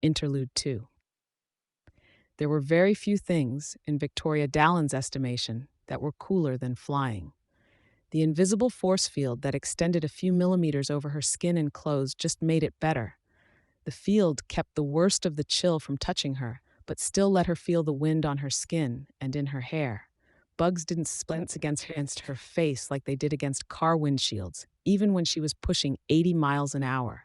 Interlude 2. There were very few things, in Victoria Dallon's estimation, that were cooler than flying. The invisible force field that extended a few millimeters over her skin and clothes just made it better. The field kept the worst of the chill from touching her, but still let her feel the wind on her skin and in her hair. Bugs didn't splint against her face like they did against car windshields, even when she was pushing 80 miles an hour.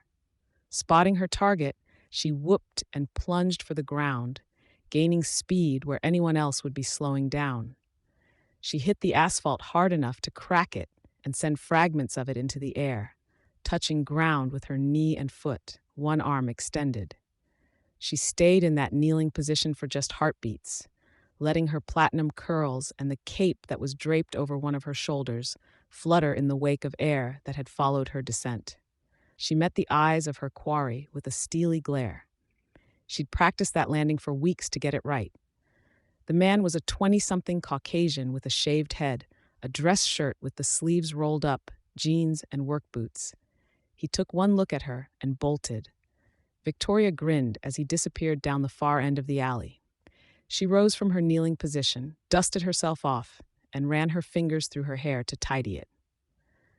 Spotting her target, she whooped and plunged for the ground, gaining speed where anyone else would be slowing down. She hit the asphalt hard enough to crack it and send fragments of it into the air, touching ground with her knee and foot, one arm extended. She stayed in that kneeling position for just heartbeats, letting her platinum curls and the cape that was draped over one of her shoulders flutter in the wake of air that had followed her descent. She met the eyes of her quarry with a steely glare. She'd practiced that landing for weeks to get it right. The man was a 20-something Caucasian with a shaved head, a dress shirt with the sleeves rolled up, jeans and work boots. He took one look at her and bolted. Victoria grinned as he disappeared down the far end of the alley. She rose from her kneeling position, dusted herself off, and ran her fingers through her hair to tidy it.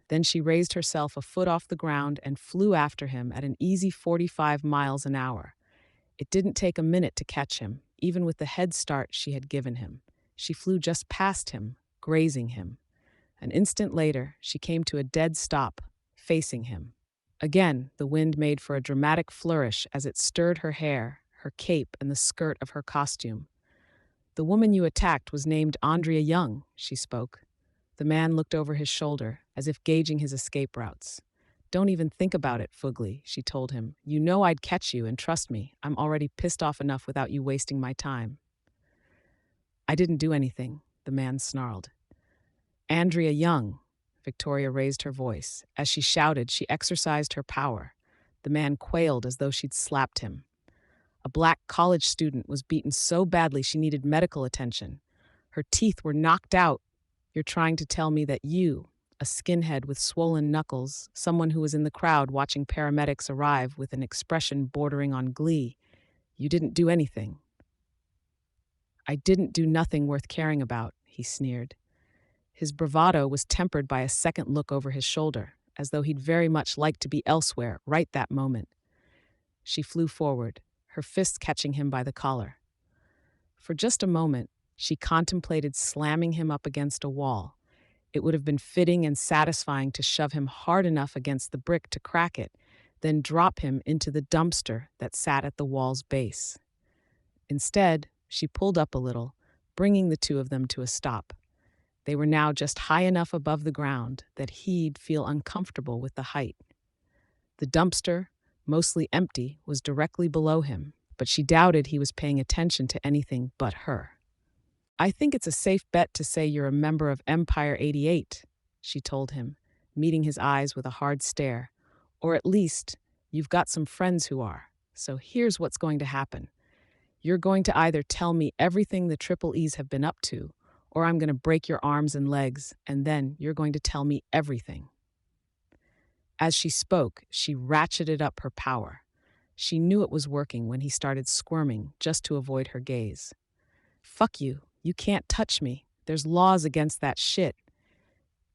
Then she raised herself a foot off the ground and flew after him at an easy 45 miles an hour. It didn't take a minute to catch him, even with the head start she had given him. She flew just past him, grazing him. An instant later, she came to a dead stop, facing him. Again, the wind made for a dramatic flourish as it stirred her hair, her cape, and the skirt of her costume. "The woman you attacked was named Andrea Young," she spoke. The man looked over his shoulder, as if gauging his escape routes. "Don't even think about it, Fugly," she told him. "You know I'd catch you, and trust me, I'm already pissed off enough without you wasting my time." "I didn't do anything," the man snarled. "Andrea Young." Victoria raised her voice. As she shouted, she exercised her power. The man quailed as though she'd slapped him. A black college student was beaten so badly she needed medical attention. Her teeth were knocked out. "You're trying to tell me that you, a skinhead with swollen knuckles, someone who was in the crowd watching paramedics arrive with an expression bordering on glee, you didn't do anything." "I didn't do nothing worth caring about," he sneered. His bravado was tempered by a second look over his shoulder, as though he'd very much like to be elsewhere right that moment. She flew forward, her fists catching him by the collar. For just a moment, she contemplated slamming him up against a wall. It would have been fitting and satisfying to shove him hard enough against the brick to crack it, then drop him into the dumpster that sat at the wall's base. Instead, she pulled up a little, bringing the two of them to a stop. They were now just high enough above the ground that he'd feel uncomfortable with the height. The dumpster, mostly empty, was directly below him, but she doubted he was paying attention to anything but her. "I think it's a safe bet to say you're a member of Empire 88, she told him, meeting his eyes with a hard stare. "Or at least, you've got some friends who are. So here's what's going to happen. You're going to either tell me everything the Triple E's have been up to, or I'm going to break your arms and legs, and then you're going to tell me everything." As she spoke, she ratcheted up her power. She knew it was working when he started squirming just to avoid her gaze. "Fuck you. You can't touch me. There's laws against that shit,"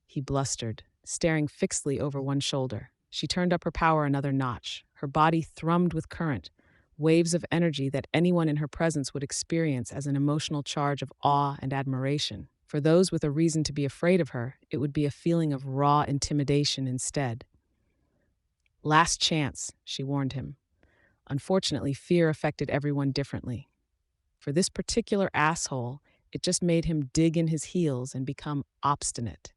he blustered, staring fixedly over one shoulder. She turned up her power another notch. Her body thrummed with current, waves of energy that anyone in her presence would experience as an emotional charge of awe and admiration. For those with a reason to be afraid of her, it would be a feeling of raw intimidation instead. "Last chance," she warned him. Unfortunately, fear affected everyone differently. For this particular asshole, it just made him dig in his heels and become obstinate.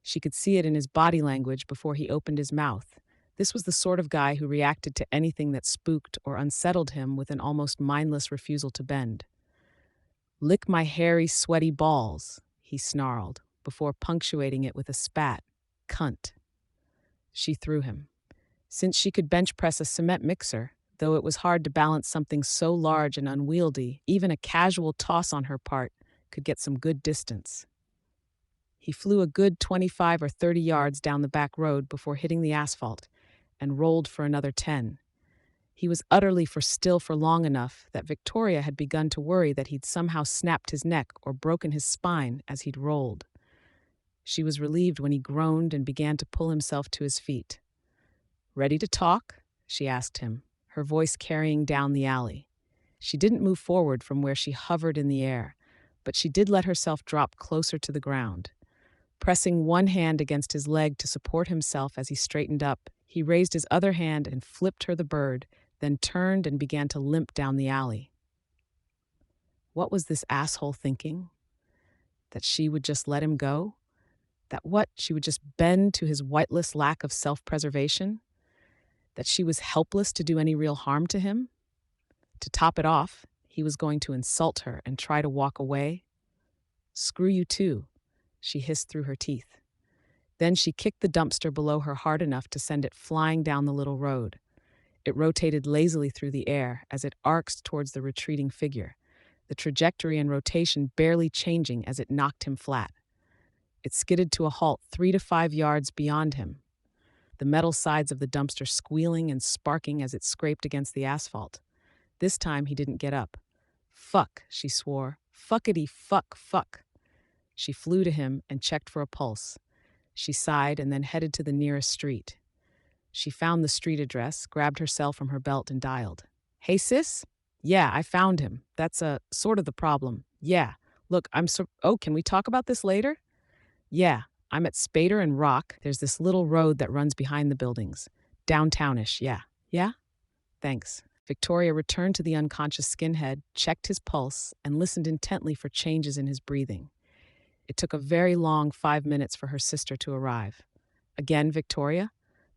She could see it in his body language before he opened his mouth. This was the sort of guy who reacted to anything that spooked or unsettled him with an almost mindless refusal to bend. "Lick my hairy, sweaty balls," he snarled, before punctuating it with a spat. "Cunt." She threw him. Since she could bench press a cement mixer, though it was hard to balance something so large and unwieldy, even a casual toss on her part could get some good distance. He flew a good 25 or 30 yards down the back road before hitting the asphalt, and rolled for another 10. He was utterly still for long enough that Victoria had begun to worry that he'd somehow snapped his neck or broken his spine as he'd rolled. She was relieved when he groaned and began to pull himself to his feet. "Ready to talk?" she asked him, her voice carrying down the alley. She didn't move forward from where she hovered in the air, but she did let herself drop closer to the ground. Pressing one hand against his leg to support himself as he straightened up, he raised his other hand and flipped her the bird, then turned and began to limp down the alley. What was this asshole thinking? That she would just let him go? That she would just bend to his wightless lack of self-preservation? That she was helpless to do any real harm to him? To top it off, he was going to insult her and try to walk away? "Screw you too," she hissed through her teeth. Then she kicked the dumpster below her hard enough to send it flying down the little road. It rotated lazily through the air as it arced towards the retreating figure, the trajectory and rotation barely changing as it knocked him flat. It skidded to a halt 3 to 5 yards beyond him, the metal sides of the dumpster squealing and sparking as it scraped against the asphalt. This time he didn't get up. "Fuck," she swore. "Fuckity fuck." She flew to him and checked for a pulse. She sighed and then headed to the nearest street. She found the street address, grabbed her cell from her belt and dialed. "Hey, sis? Yeah, I found him. That's sort of the problem. Yeah. Look, can we talk about this later? Yeah, I'm at Spader and Rock. There's this little road that runs behind the buildings. Downtownish, yeah. Yeah? Thanks." Victoria returned to the unconscious skinhead, checked his pulse, and listened intently for changes in his breathing. It took a very long 5 minutes for her sister to arrive. "Again, Victoria?"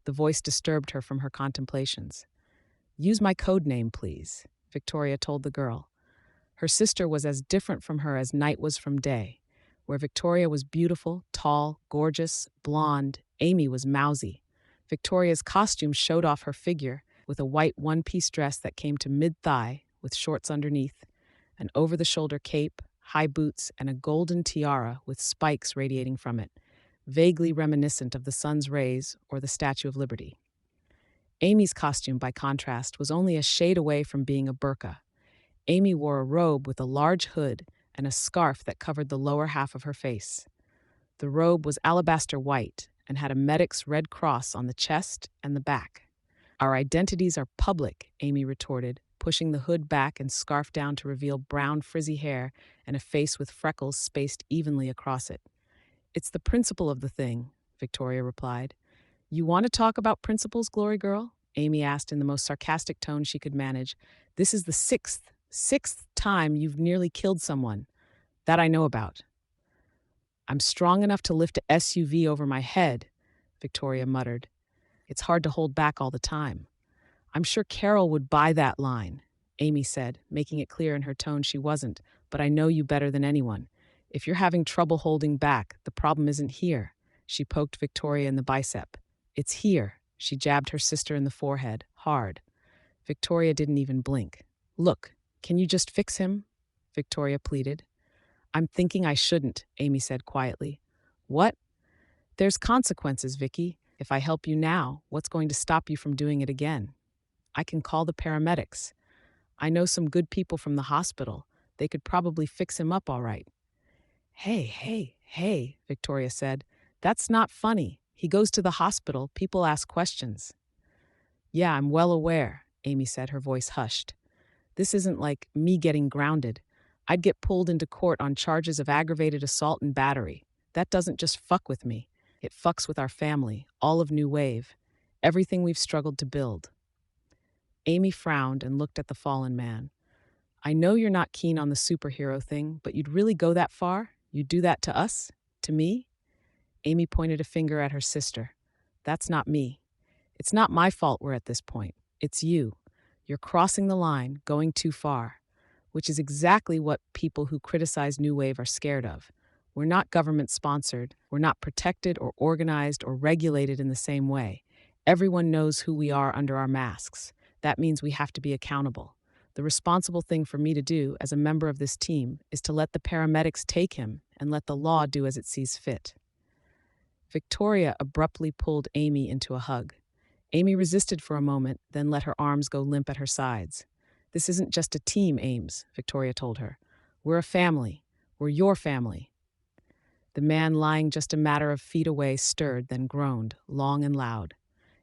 The voice disturbed her from her contemplations. "Use my code name, please," Victoria told the girl. Her sister was as different from her as night was from day. Where Victoria was beautiful, tall, gorgeous, blonde, Amy was mousy. Victoria's costume showed off her figure with a white one-piece dress that came to mid-thigh with shorts underneath, an over-the-shoulder cape, high boots, and a golden tiara with spikes radiating from it, vaguely reminiscent of the sun's rays or the Statue of Liberty. Amy's costume, by contrast, was only a shade away from being a burqa. Amy wore a robe with a large hood and a scarf that covered the lower half of her face. The robe was alabaster white and had a medic's red cross on the chest and the back. "Our identities are public," Amy retorted, pushing the hood back and scarf down to reveal brown frizzy hair and a face with freckles spaced evenly across it. "It's the principle of the thing," Victoria replied. "You want to talk about principles, Glory Girl?" Amy asked in the most sarcastic tone she could manage. "This is the sixth time you've nearly killed someone. That I know about." "I'm strong enough to lift a SUV over my head," Victoria muttered. "It's hard to hold back all the time." "I'm sure Carol would buy that line," Amy said, making it clear in her tone she wasn't, "but I know you better than anyone. If you're having trouble holding back, the problem isn't here." She poked Victoria in the bicep. "It's here." She jabbed her sister in the forehead, hard. Victoria didn't even blink. "Look, can you just fix him?" Victoria pleaded. "I'm thinking I shouldn't," Amy said quietly. "What?" "There's consequences, Vicky. If I help you now, what's going to stop you from doing it again? I can call the paramedics. I know some good people from the hospital. They could probably fix him up all right." Hey, Victoria said. "That's not funny. He goes to the hospital. People ask questions." "Yeah, I'm well aware," Amy said, her voice hushed. "This isn't like me getting grounded. I'd get pulled into court on charges of aggravated assault and battery. That doesn't just fuck with me. It fucks with our family, all of New Wave, everything we've struggled to build." Amy frowned and looked at the fallen man. "I know you're not keen on the superhero thing, but you'd really go that far? You'd do that to us? To me?" Amy pointed a finger at her sister. "That's not me. It's not my fault we're at this point. It's you. You're crossing the line, going too far, which is exactly what people who criticize New Wave are scared of. We're not government-sponsored. We're not protected or organized or regulated in the same way. Everyone knows who we are under our masks. That means we have to be accountable. The responsible thing for me to do as a member of this team is to let the paramedics take him and let the law do as it sees fit." Victoria abruptly pulled Amy into a hug. Amy resisted for a moment, then let her arms go limp at her sides. This isn't just a team, Ames, Victoria told her. We're a family. We're your family. The man lying just a matter of feet away stirred, then groaned, long and loud.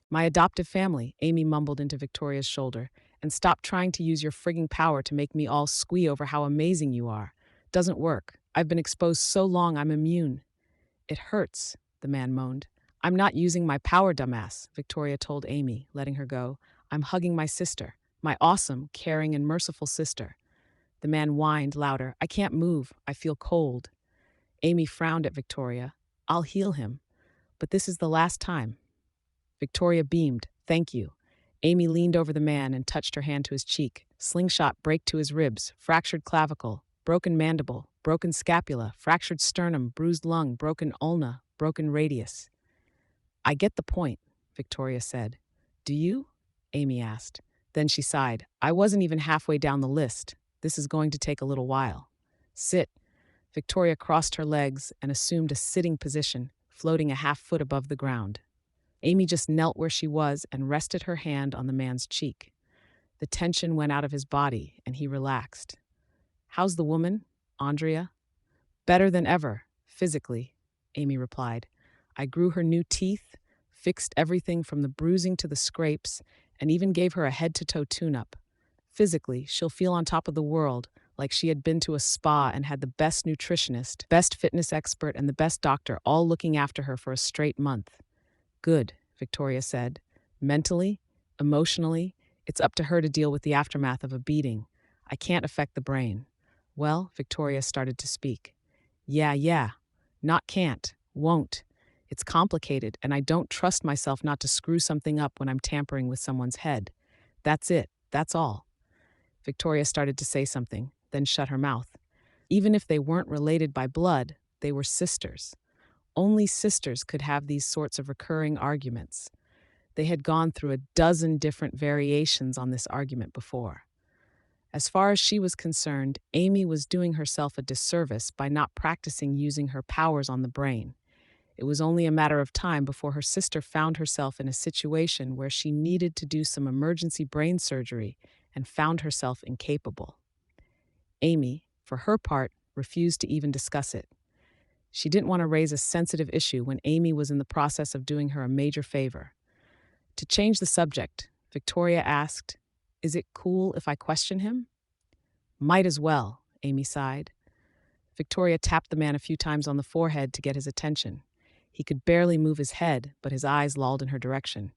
My adoptive family, Amy mumbled into Victoria's shoulder, and stop trying to use your frigging power to make me all squee over how amazing you are. Doesn't work. I've been exposed so long I'm immune. It hurts, the man moaned. I'm not using my power, dumbass, Victoria told Amy, letting her go. I'm hugging my sister, my awesome, caring, and merciful sister. The man whined louder. I can't move. I feel cold. Amy frowned at Victoria. I'll heal him. But this is the last time. Victoria beamed. Thank you. Amy leaned over the man and touched her hand to his cheek. Slingshot break to his ribs, fractured clavicle, broken mandible, broken scapula, fractured sternum, bruised lung, broken ulna, broken radius. I get the point, Victoria said. Do you? Amy asked. Then she sighed. I wasn't even halfway down the list. This is going to take a little while. Sit. Victoria crossed her legs and assumed a sitting position, floating a half-foot above the ground. Amy just knelt where she was and rested her hand on the man's cheek. The tension went out of his body, and he relaxed. How's the woman, Andrea? Better than ever, physically, Amy replied. I grew her new teeth, fixed everything from the bruising to the scrapes, and even gave her a head-to-toe tune-up. Physically, she'll feel on top of the world, like she had been to a spa and had the best nutritionist, best fitness expert, and the best doctor all looking after her for a straight month. Good, Victoria said. Mentally, emotionally, it's up to her to deal with the aftermath of a beating. I can't affect the brain. Well, Victoria started to speak. Yeah. Not can't, won't. It's complicated, and I don't trust myself not to screw something up when I'm tampering with someone's head. That's it. That's all. Victoria started to say something, then shut her mouth. Even if they weren't related by blood, they were sisters. Only sisters could have these sorts of recurring arguments. They had gone through a dozen different variations on this argument before. As far as she was concerned, Amy was doing herself a disservice by not practicing using her powers on the brain. It was only a matter of time before her sister found herself in a situation where she needed to do some emergency brain surgery and found herself incapable. Amy, for her part, refused to even discuss it. She didn't want to raise a sensitive issue when Amy was in the process of doing her a major favor. To change the subject, Victoria asked, Is it cool if I question him? Might as well, Amy sighed. Victoria tapped the man a few times on the forehead to get his attention. He could barely move his head, but his eyes lolled in her direction.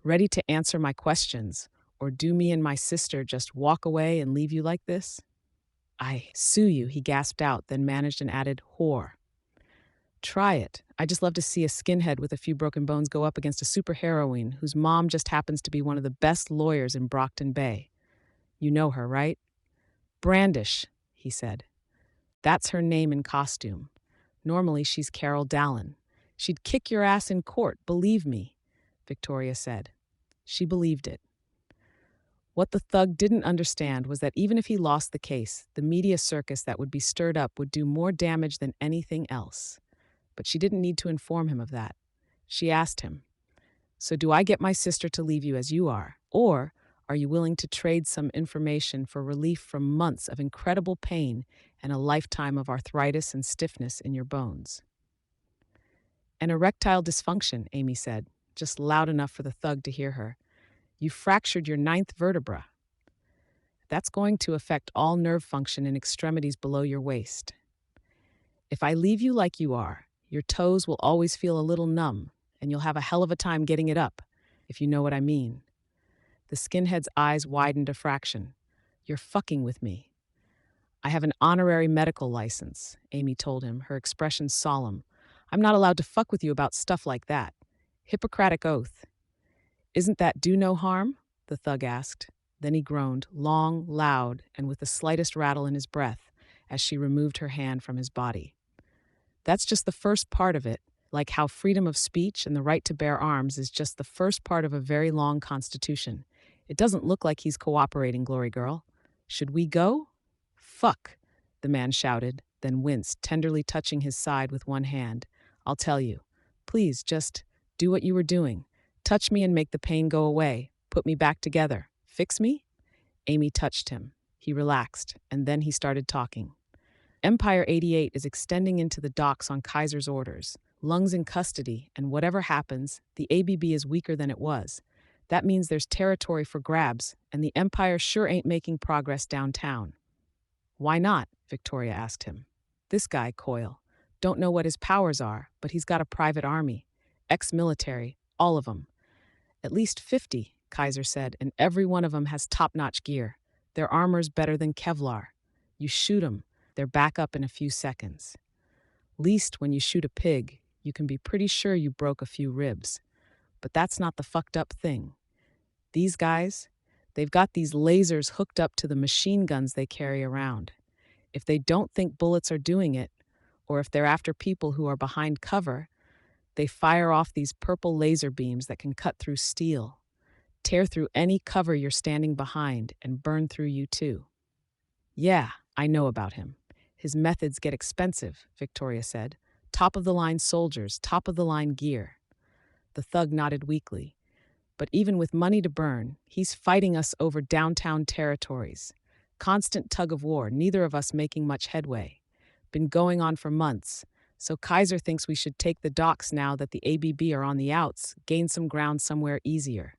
Ready to answer my questions, or do me and my sister just walk away and leave you like this? I sue you, he gasped out, then managed and added, whore. Try it. I just love to see a skinhead with a few broken bones go up against a super-heroine whose mom just happens to be one of the best lawyers in Brockton Bay. You know her, right? Brandish, he said. That's her name in costume. Normally she's Carol Dallon. She'd kick your ass in court, believe me, Victoria said. She believed it. What the thug didn't understand was that even if he lost the case, the media circus that would be stirred up would do more damage than anything else. But she didn't need to inform him of that. She asked him, So do I get my sister to leave you as you are? Or are you willing to trade some information for relief from months of incredible pain and a lifetime of arthritis and stiffness in your bones? An erectile dysfunction, Amy said, just loud enough for the thug to hear her. You fractured your 9th vertebra. That's going to affect all nerve function in extremities below your waist. If I leave you like you are, your toes will always feel a little numb, and you'll have a hell of a time getting it up, if you know what I mean. The skinhead's eyes widened a fraction. You're fucking with me. I have an honorary medical license, Amy told him, her expression solemn. I'm not allowed to fuck with you about stuff like that. Hippocratic oath. Isn't that do no harm? The thug asked. Then he groaned, long, loud, and with the slightest rattle in his breath, as she removed her hand from his body. That's just the first part of it, like how freedom of speech and the right to bear arms is just the first part of a very long constitution. It doesn't look like he's cooperating, Glory Girl. Should we go? Fuck, the man shouted, then winced, tenderly touching his side with one hand. I'll tell you. Please, just do what you were doing. Touch me and make the pain go away. Put me back together. Fix me? Amy touched him. He relaxed, and then he started talking. Empire 88 is extending into the docks on Kaiser's orders. Lungs in custody, and whatever happens, the ABB is weaker than it was. That means there's territory for grabs, and the Empire sure ain't making progress downtown. Why not? Victoria asked him. This guy, Coyle, don't know what his powers are, but he's got a private army. Ex-military, all of them. At least 50, Kaiser said, and every one of them has top-notch gear. Their armor's better than Kevlar. You shoot 'em, they're back up in a few seconds. Least when you shoot a pig, you can be pretty sure you broke a few ribs. But that's not the fucked up thing. These guys, they've got these lasers hooked up to the machine guns they carry around. If they don't think bullets are doing it, or if they're after people who are behind cover, they fire off these purple laser beams that can cut through steel, tear through any cover you're standing behind, and burn through you too. Yeah, I know about him. His methods get expensive, Victoria said. Top-of-the-line soldiers, top-of-the-line gear. The thug nodded weakly. But even with money to burn, he's fighting us over downtown territories. Constant tug of war, neither of us making much headway. Been going on for months, so Kaiser thinks we should take the docks now that the ABB are on the outs, gain some ground somewhere easier.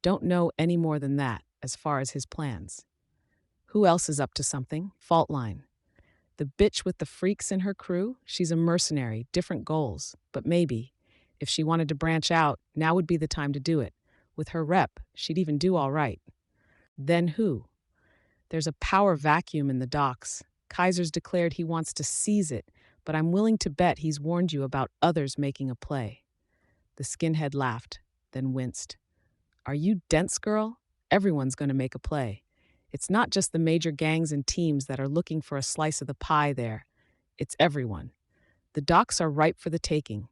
Don't know any more than that, as far as his plans. Who else is up to something? Faultline. The bitch with the freaks in her crew? She's a mercenary, different goals. But maybe, if she wanted to branch out, now would be the time to do it. With her rep, she'd even do all right. Then who? There's a power vacuum in the docks. Kaiser's declared he wants to seize it, but I'm willing to bet he's warned you about others making a play. The skinhead laughed, then winced. Are you dense, girl? Everyone's going to make a play. It's not just the major gangs and teams that are looking for a slice of the pie there. It's everyone. The docks are ripe for the taking.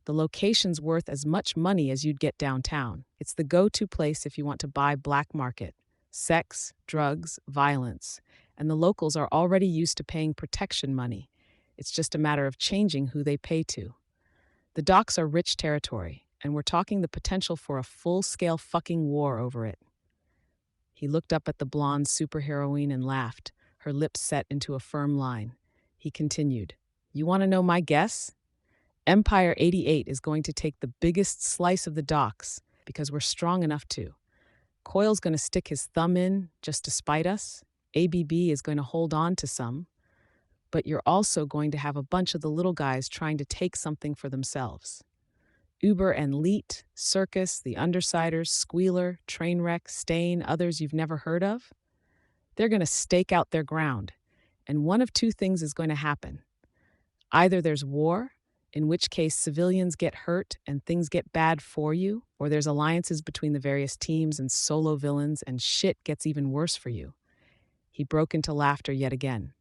The location's worth as much money as you'd get downtown. It's the go-to place if you want to buy black market. Sex, drugs, violence. And the locals are already used to paying protection money. It's just a matter of changing who they pay to. The docks are rich territory, and we're talking the potential for a full-scale fucking war over it. He looked up at the blonde superheroine and laughed, her lips set into a firm line. He continued, You want to know my guess? Empire 88 is going to take the biggest slice of the docks because we're strong enough to. Coyle's going to stick his thumb in just to spite us. ABB is going to hold on to some. But you're also going to have a bunch of the little guys trying to take something for themselves. Uber and Leet, Circus, the Undersiders, Squealer, Trainwreck, Stain, others you've never heard of. They're going to stake out their ground, and one of two things is going to happen. Either there's war, in which case civilians get hurt and things get bad for you, or there's alliances between the various teams and solo villains and shit gets even worse for you. He broke into laughter yet again.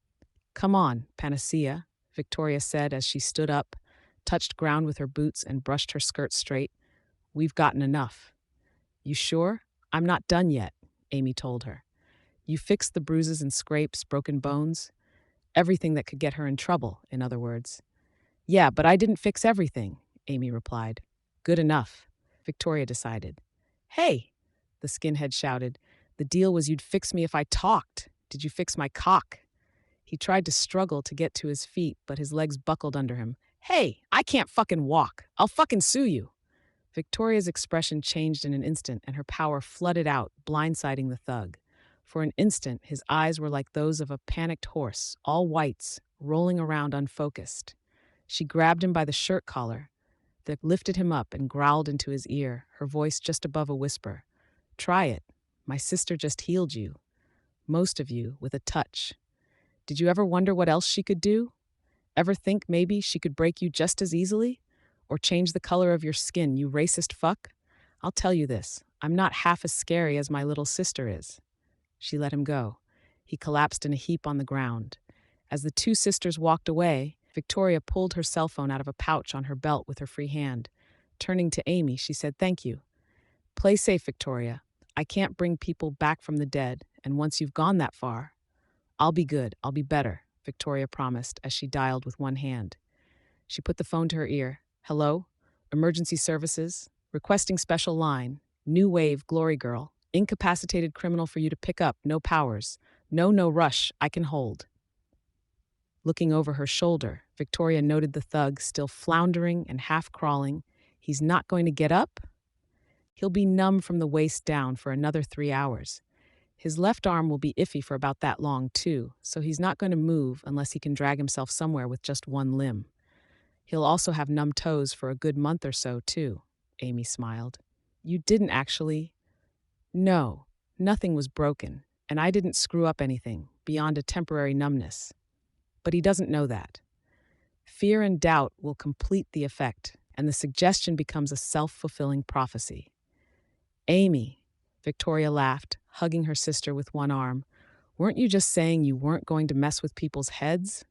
Come on, Panacea, Victoria said as she stood up, touched ground with her boots and brushed her skirt straight. We've gotten enough. You sure? I'm not done yet, Amy told her. You fixed the bruises and scrapes, broken bones. Everything that could get her in trouble, in other words. Yeah, but I didn't fix everything, Amy replied. Good enough, Victoria decided. Hey, the skinhead shouted. The deal was you'd fix me if I talked. Did you fix my cock? He tried to struggle to get to his feet, but his legs buckled under him. Hey, I can't fucking walk. I'll fucking sue you. Victoria's expression changed in an instant, and her power flooded out, blindsiding the thug. For an instant, his eyes were like those of a panicked horse, all whites, rolling around unfocused. She grabbed him by the shirt collar, then lifted him up and growled into his ear, her voice just above a whisper. Try it. My sister just healed you. Most of you, with a touch. Did you ever wonder what else she could do? Ever think maybe she could break you just as easily? Or change the color of your skin, you racist fuck? I'll tell you this, I'm not half as scary as my little sister is. She let him go. He collapsed in a heap on the ground. As the two sisters walked away, Victoria pulled her cell phone out of a pouch on her belt with her free hand. Turning to Amy, she said, Thank you. Play safe, Victoria. I can't bring people back from the dead, and once you've gone that far, I'll be good, I'll be better, Victoria promised as she dialed with one hand. She put the phone to her ear. Hello? Emergency services? Requesting special line, new wave, glory girl, incapacitated criminal for you to pick up, no powers. No, no rush, I can hold. Looking over her shoulder, Victoria noted the thug still floundering and half crawling. He's not going to get up? He'll be numb from the waist down for another 3 hours. His left arm will be iffy for about that long, too, so he's not going to move unless he can drag himself somewhere with just one limb. He'll also have numb toes for a good month or so, too, Amy smiled. You didn't actually? No, nothing was broken, and I didn't screw up anything beyond a temporary numbness. But he doesn't know that. Fear and doubt will complete the effect, and the suggestion becomes a self-fulfilling prophecy. Amy, Victoria laughed, hugging her sister with one arm, weren't you just saying you weren't going to mess with people's heads?